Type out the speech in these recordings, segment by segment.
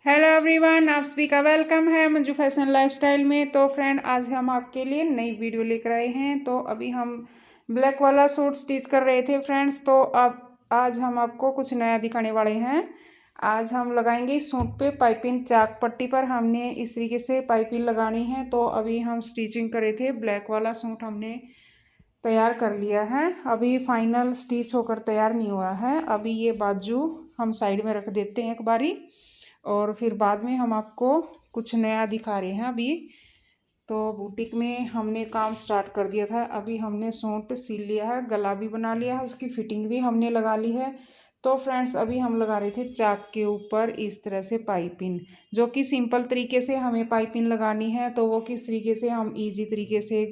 Hello everyone, आप सभी का वेलकम है मंजू फैशन लाइफस्टाइल में। तो फ्रेंड, आज हम आपके लिए नई वीडियो लेकर आए हैं। तो अभी हम ब्लैक वाला सूट स्टिच कर रहे थे फ्रेंड्स। तो अब आज हम आपको कुछ नया दिखाने वाले हैं। आज हम लगाएंगे इस सूट पे पाइपिंग। चाक पट्टी पर हमने इस तरीके से पाइपिंग लगानी है। तो अभी हम स्टिचिंग कर रहे थे। ब्लैक वाला सूट हमने तैयार कर लिया है। अभी फाइनल स्टिच होकर तैयार नहीं हुआ है। अभी ये बाजू हम साइड में रख देते हैं एक बारी, और फिर बाद में हम आपको कुछ नया दिखा रहे हैं। अभी तो बुटीक में हमने काम स्टार्ट कर दिया था। अभी हमने सूट सिल लिया है, गला भी बना लिया है, उसकी फिटिंग भी हमने लगा ली है। तो फ्रेंड्स, अभी हम लगा रहे थे चाक के ऊपर इस तरह से पाइपिंग, जो कि सिंपल तरीके से हमें पाइपिंग लगानी है। तो वो किस तरीके से हम इजी तरीके से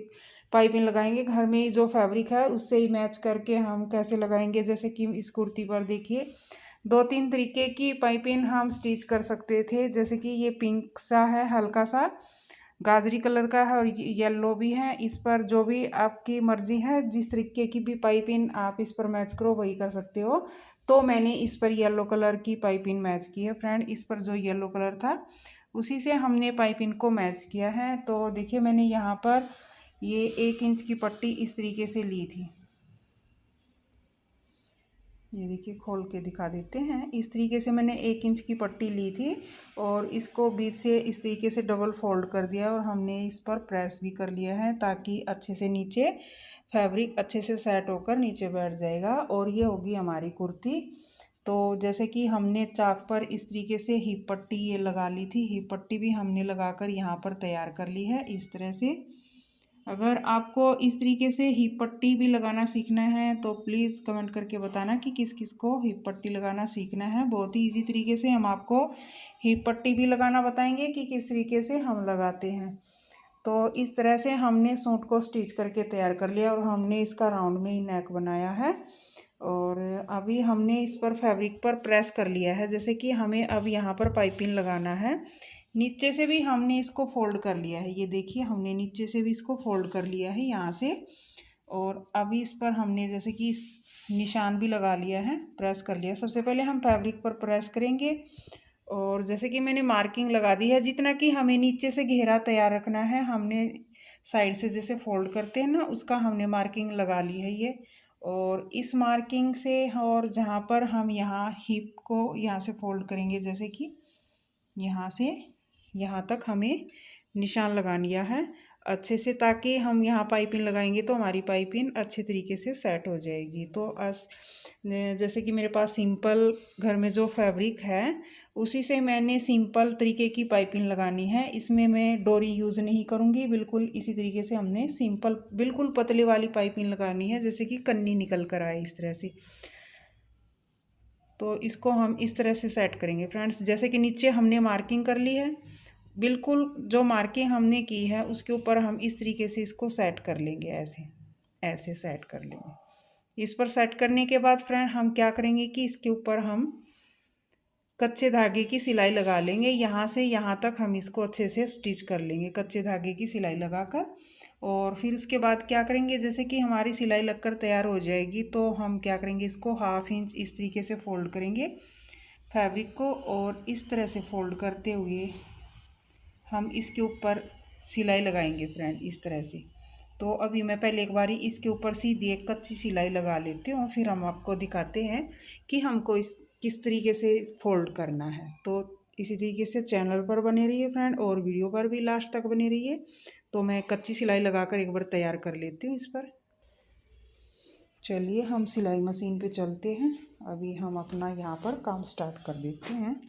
पाइपिंग लगाएंगे, घर में जो फैब्रिक है उससे ही मैच करके हम कैसे लगाएंगे। जैसे कि इस कुर्ती पर देखिए, दो तीन तरीके की पाइपिंग हम स्टिच कर सकते थे। जैसे कि ये पिंक सा है, हल्का सा गाजरी कलर का है, और येलो भी है। इस पर जो भी आपकी मर्जी है, जिस तरीके की भी पाइपिंग आप इस पर मैच करो वही कर सकते हो। तो मैंने इस पर येलो कलर की पाइपिंग मैच की है फ्रेंड। इस पर जो येलो कलर था उसी से हमने पाइपिंग को मैच किया है। तो देखिए, मैंने यहाँ पर ये 1 इंच की पट्टी इस तरीके से ली थी। ये देखिए, खोल के दिखा देते हैं। इस तरीके से मैंने 1 इंच की पट्टी ली थी, और इसको बीच से इस तरीके से डबल फोल्ड कर दिया, और हमने इस पर प्रेस भी कर लिया है ताकि अच्छे से नीचे फैब्रिक अच्छे से सेट होकर नीचे बैठ जाएगा। और ये होगी हमारी कुर्ती। तो जैसे कि हमने चाक पर इस तरीके से हिप पट्टी ये लगा ली थी, हिप पट्टी भी हमने लगाकर यहाँ पर तैयार कर ली है इस तरह से। अगर आपको इस तरीके से हिप पट्टी भी लगाना सीखना है तो प्लीज़ कमेंट करके बताना कि किस किस को हिप पट्टी लगाना सीखना है। बहुत ही इजी तरीके से हम आपको हिप पट्टी भी लगाना बताएंगे कि किस तरीके से हम लगाते हैं। तो इस तरह से हमने सूट को स्टिच करके तैयार कर लिया, और हमने इसका राउंड में ही नेक बनाया है। और अभी हमने इस पर फैब्रिक पर प्रेस कर लिया है। जैसे कि हमें अब यहाँ पर पाइपिंग लगाना है। नीचे से भी हमने इसको फोल्ड कर लिया है। ये देखिए, हमने नीचे से भी इसको फोल्ड कर लिया है यहाँ से। और अभी इस पर हमने जैसे कि निशान भी लगा लिया है, प्रेस कर लिया। सबसे पहले हम फैब्रिक पर प्रेस करेंगे, और जैसे कि मैंने मार्किंग लगा दी है। जितना कि हमें नीचे से घेरा तैयार रखना है, हमने साइड से जैसे फोल्ड करते हैं ना, उसका हमने मार्किंग लगा ली है ये। और इस मार्किंग से, और जहाँ पर हम यहाँ हिप को यहाँ से फोल्ड करेंगे, जैसे कि यहाँ से यहाँ तक हमें निशान लगा लिया है अच्छे से, ताकि हम यहाँ पाइपिंग लगाएंगे तो हमारी पाइपिंग अच्छे तरीके से सेट हो जाएगी। तो जैसे कि मेरे पास सिंपल घर में जो फैब्रिक है उसी से मैंने सिंपल तरीके की पाइपिंग लगानी है। इसमें मैं डोरी यूज़ नहीं करूँगी, बिल्कुल इसी तरीके से हमने सिंपल बिल्कुल पतले वाली पाइपिंग लगानी है, जैसे कि कन्नी निकल कर आए इस तरह से। तो इसको हम इस तरह से सेट करेंगे फ्रेंड्स। जैसे कि नीचे हमने मार्किंग कर ली है, बिल्कुल जो मार्किंग हमने की है उसके ऊपर हम इस तरीके से इसको सेट कर लेंगे। ऐसे ऐसे सेट कर लेंगे। इस पर सेट करने के बाद फ्रेंड हम क्या करेंगे कि इसके ऊपर हम कच्चे धागे की सिलाई लगा लेंगे। यहाँ से यहाँ तक हम इसको अच्छे से स्टिच कर लेंगे कच्चे धागे की सिलाई लगाकर। और फिर उसके बाद क्या करेंगे, जैसे कि हमारी सिलाई लगकर तैयार हो जाएगी तो हम क्या करेंगे, इसको 1/2 इंच इस तरीके से फोल्ड करेंगे फैब्रिक को, और इस तरह से फोल्ड करते हुए हम इसके ऊपर सिलाई लगाएंगे फ्रेंड, इस तरह से। तो अभी मैं पहले एक बारी इसके ऊपर सीधी एक कच्ची सिलाई लगा लेती हूँ, फिर हम आपको दिखाते हैं कि हमको इस किस तरीके से फोल्ड करना है। तो इसी तरीके से चैनल पर बने रहिए फ्रेंड, और वीडियो पर भी लास्ट तक बने रहिए। तो मैं कच्ची सिलाई लगाकर एक बार तैयार कर लेती हूँ इस पर। चलिए, हम सिलाई मशीन पे चलते हैं। अभी हम अपना यहाँ पर काम स्टार्ट कर देते हैं।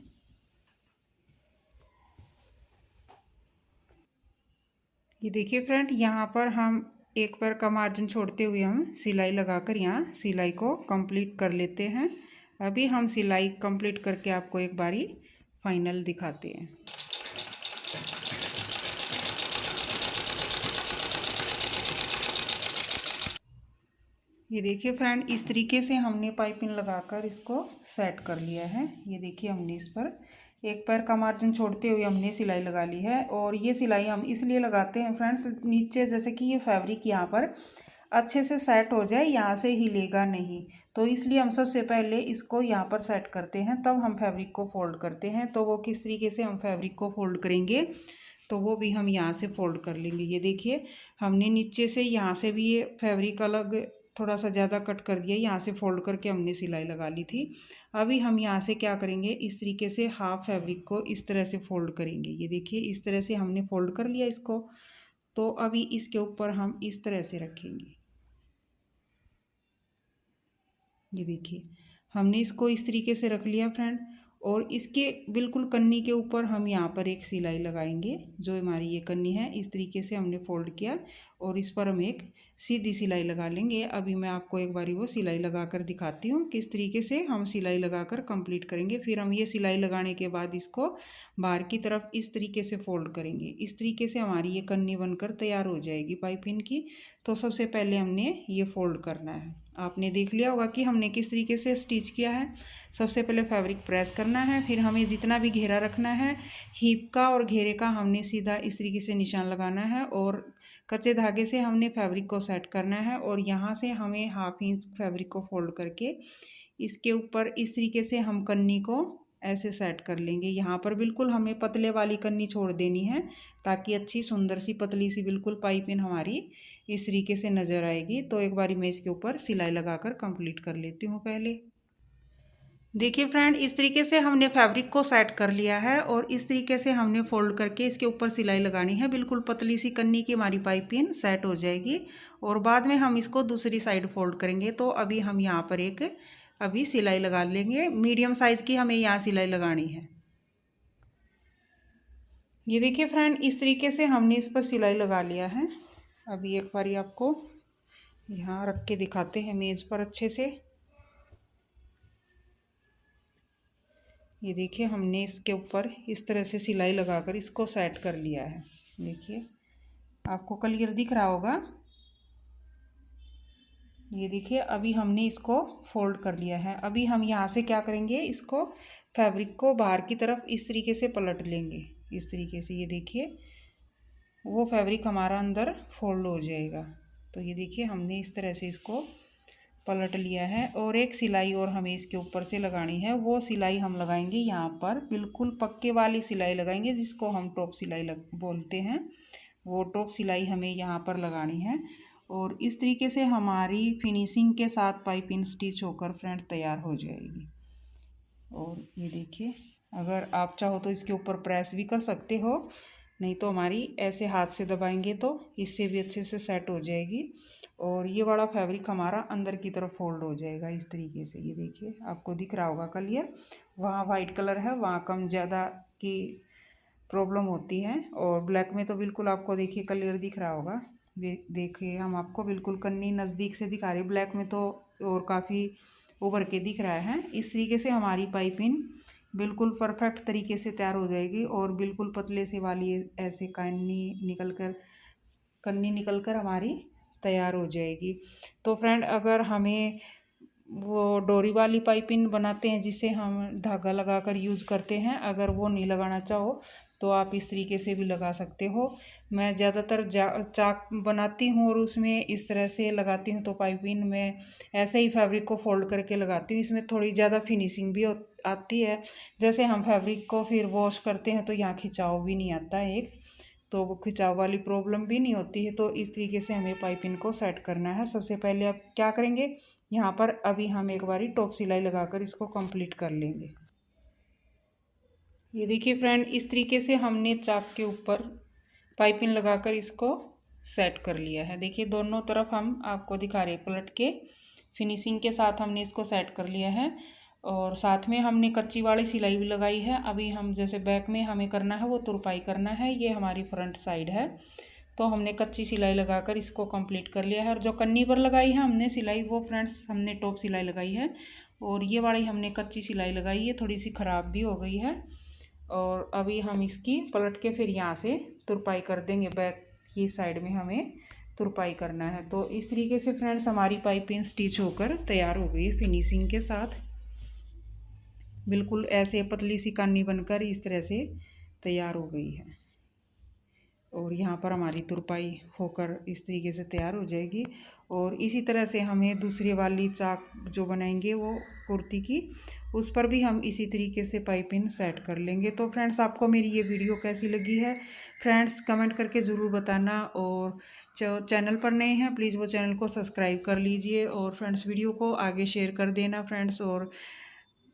ये देखिए फ्रेंड, यहाँ पर हम एक पर का मार्जिन छोड़ते हुए हम सिलाई लगाकर यहाँ सिलाई को कंप्लीट कर लेते हैं। अभी हम सिलाई कंप्लीट करके आपको एक बारी फाइनल दिखाते हैं। ये देखिए फ्रेंड, इस तरीके से हमने पाइपिंग लगाकर इसको सेट कर लिया है। ये देखिए, हमने इस पर एक पैर का मार्जिन छोड़ते हुए हमने सिलाई लगा ली है। और ये सिलाई हम इसलिए लगाते हैं फ्रेंड्स, नीचे जैसे कि ये फैब्रिक यहाँ पर अच्छे से सेट हो जाए, यहाँ से हिलेगा नहीं। तो इसलिए हम सबसे पहले इसको यहाँ पर सेट करते हैं, तब हम फैब्रिक को फोल्ड करते हैं। तो वो किस तरीके से हम फैब्रिक को फोल्ड करेंगे तो वो भी हम यहाँ से फोल्ड कर लेंगे। ये देखिए हमने नीचे से यहाँ से भी ये फैब्रिक अलग थोड़ा सा ज़्यादा कट कर दिया, यहाँ से फोल्ड करके हमने सिलाई लगा ली थी। अभी हम यहाँ से क्या करेंगे, इस तरीके से हाफ फैब्रिक को इस तरह से फोल्ड करेंगे। ये देखिए इस तरह से हमने फोल्ड कर लिया इसको। तो अभी इसके ऊपर हम इस तरह से रखेंगे। ये देखिए हमने इसको इस तरीके से रख लिया फ्रेंड, और इसके बिल्कुल कन्नी के ऊपर हम यहाँ पर एक सिलाई लगाएंगे। जो हमारी ये कन्नी है इस तरीके से हमने फोल्ड किया और इस पर हम एक सीधी सिलाई लगा लेंगे। अभी मैं आपको एक बारी वो सिलाई लगाकर दिखाती हूँ किस तरीके से हम सिलाई लगाकर कंप्लीट करेंगे। फिर हम ये सिलाई लगाने के बाद इसको बाहर की तरफ इस तरीके से फोल्ड करेंगे। इस तरीके से हमारी ये कन्नी बनकर तैयार हो जाएगी पाइपिंग की। तो सबसे पहले हमने ये फोल्ड करना है। आपने देख लिया होगा कि हमने किस तरीके से स्टिच किया है। सबसे पहले फैब्रिक प्रेस करना है, फिर हमें जितना भी घेरा रखना है हीप का और घेरे का हमने सीधा इस तरीके से निशान लगाना है, और कच्चे धागे से हमने फैब्रिक को सेट करना है। और यहाँ से हमें 1/2 इंच फैब्रिक को फोल्ड करके इसके ऊपर इस तरीके से हम कन्नी को ऐसे सेट कर लेंगे। यहाँ पर बिल्कुल हमें पतले वाली कन्नी छोड़ देनी है ताकि अच्छी सुंदर सी पतली सी बिल्कुल पाइपिंग हमारी इस तरीके से नज़र आएगी। तो एक बारी मैं इसके ऊपर सिलाई लगाकर कंप्लीट कर लेती हूँ पहले। देखिए फ्रेंड इस तरीके से हमने फैब्रिक को सेट कर लिया है और इस तरीके से हमने फोल्ड करके इसके ऊपर सिलाई लगानी है। बिल्कुल पतली सी कन्नी की हमारी पाइपिंग सेट हो जाएगी और बाद में हम इसको दूसरी साइड फोल्ड करेंगे। तो अभी हम यहाँ पर एक अभी सिलाई लगा लेंगे। मीडियम साइज़ की हमें यहाँ सिलाई लगानी है। ये देखिए फ्रेंड इस तरीके से हमने इस पर सिलाई लगा लिया है। अभी एक बारी आपको यहाँ रख के दिखाते हैं मेज़ पर अच्छे से। ये देखिए हमने इसके ऊपर इस तरह से सिलाई लगाकर इसको सेट कर लिया है। देखिए आपको क्लियर दिख रहा होगा। ये देखिए अभी हमने इसको फोल्ड कर लिया है। अभी हम यहाँ से क्या करेंगे, इसको फैब्रिक को बाहर की तरफ इस तरीके से पलट लेंगे। इस तरीके से ये देखिए वो फैब्रिक हमारा अंदर फोल्ड हो जाएगा। तो ये देखिए हमने इस तरह से इसको पलट लिया है और एक सिलाई और हमें इसके ऊपर से लगानी है। वो सिलाई हम लगाएंगे यहाँ पर, बिल्कुल पक्के वाली सिलाई लगाएंगे जिसको हम टॉप सिलाई बोलते हैं। वो टॉप सिलाई हमें यहाँ पर लगानी है और इस तरीके से हमारी फिनिशिंग के साथ पाइपिंग स्टिच होकर फ्रेंड तैयार हो जाएगी। और ये देखिए अगर आप चाहो तो इसके ऊपर प्रेस भी कर सकते हो, नहीं तो हमारी ऐसे हाथ से दबाएंगे तो इससे भी अच्छे से सेट हो जाएगी। और ये वाला फैब्रिक हमारा अंदर की तरफ फोल्ड हो जाएगा इस तरीके से। ये देखिए आपको दिख रहा होगा क्लियर। वहाँ वाइट कलर है, वहाँ कम ज़्यादा की प्रॉब्लम होती है और ब्लैक में तो बिल्कुल आपको देखिए क्लियर दिख रहा होगा। देखिए हम आपको बिल्कुल कन्नी नज़दीक से दिखा रहे, ब्लैक में तो और काफ़ी उभर के दिख रहा है। इस तरीके से हमारी पाइपिंग बिल्कुल परफेक्ट तरीके से तैयार हो जाएगी और बिल्कुल पतले से वाली ऐसे कन्नी निकल कर हमारी तैयार हो जाएगी। तो फ्रेंड अगर हमें वो डोरी वाली पाइपिंग बनाते हैं जिसे हम धागा लगाकर यूज़ करते हैं, अगर वो नहीं लगाना चाहो तो आप इस तरीके से भी लगा सकते हो। मैं ज़्यादातर चाक बनाती हूँ और उसमें इस तरह से लगाती हूँ। तो पाइपिंग में ऐसे ही फैब्रिक को फोल्ड करके लगाती हूँ। इसमें थोड़ी ज़्यादा फिनिशिंग भी आती है। जैसे हम फैब्रिक को फिर वॉश करते हैं तो यहाँ खिंचाव भी नहीं आता है एक, तो वो खिंचाव वाली प्रॉब्लम भी नहीं होती है। तो इस तरीके से हमें पाइपिंग को सेट करना है। सबसे पहले आप क्या करेंगे, यहाँ पर अभी हम एक बारी टॉप सिलाई लगाकर इसको कंप्लीट कर लेंगे। ये देखिए फ्रेंड इस तरीके से हमने चाक के ऊपर पाइपिंग लगाकर इसको सेट कर लिया है। देखिए दोनों तरफ हम आपको दिखा रहे पलट के फिनिशिंग के साथ हमने इसको सेट कर लिया है और साथ में हमने कच्ची वाली सिलाई भी लगाई है। अभी हम जैसे बैक में हमें करना है वो तुरपाई करना है, ये हमारी फ्रंट साइड है। तो हमने कच्ची सिलाई लगाकर इसको कंप्लीट कर लिया है। और जो कन्नी पर लगाई है हमने सिलाई वो फ्रेंड्स हमने टॉप सिलाई लगाई है और ये वाली हमने कच्ची सिलाई लगाई है, थोड़ी सी ख़राब भी हो गई है। और अभी हम इसकी पलट के फिर यहाँ से तुरपाई कर देंगे। बैक की साइड में हमें तुरपाई करना है। तो इस तरीके से फ्रेंड्स हमारी पाइपिंग स्टिच होकर तैयार हो गई फिनिशिंग के साथ। बिल्कुल ऐसे पतली सी कन्नी बनकर इस तरह से तैयार हो गई है। और यहाँ पर हमारी तुरपाई होकर इस तरीके से तैयार हो जाएगी। और इसी तरह से हमें दूसरी वाली चाक जो बनाएंगे वो कुर्ती की, उस पर भी हम इसी तरीके से पाइपिंग सेट कर लेंगे। तो फ्रेंड्स, आपको मेरी ये वीडियो कैसी लगी है फ्रेंड्स कमेंट करके ज़रूर बताना। और जो चैनल पर नए हैं प्लीज़ वो चैनल को सब्सक्राइब कर लीजिए और फ्रेंड्स वीडियो को आगे शेयर कर देना फ्रेंड्स। और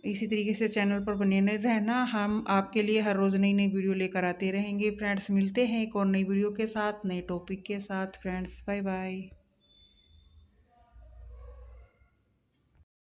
इसी तरीके से चैनल पर बने रहना, हम आपके लिए हर रोज़ नई नई वीडियो लेकर आते रहेंगे फ्रेंड्स। मिलते हैं एक और नई वीडियो के साथ, नए टॉपिक के साथ फ्रेंड्स। Bye bye.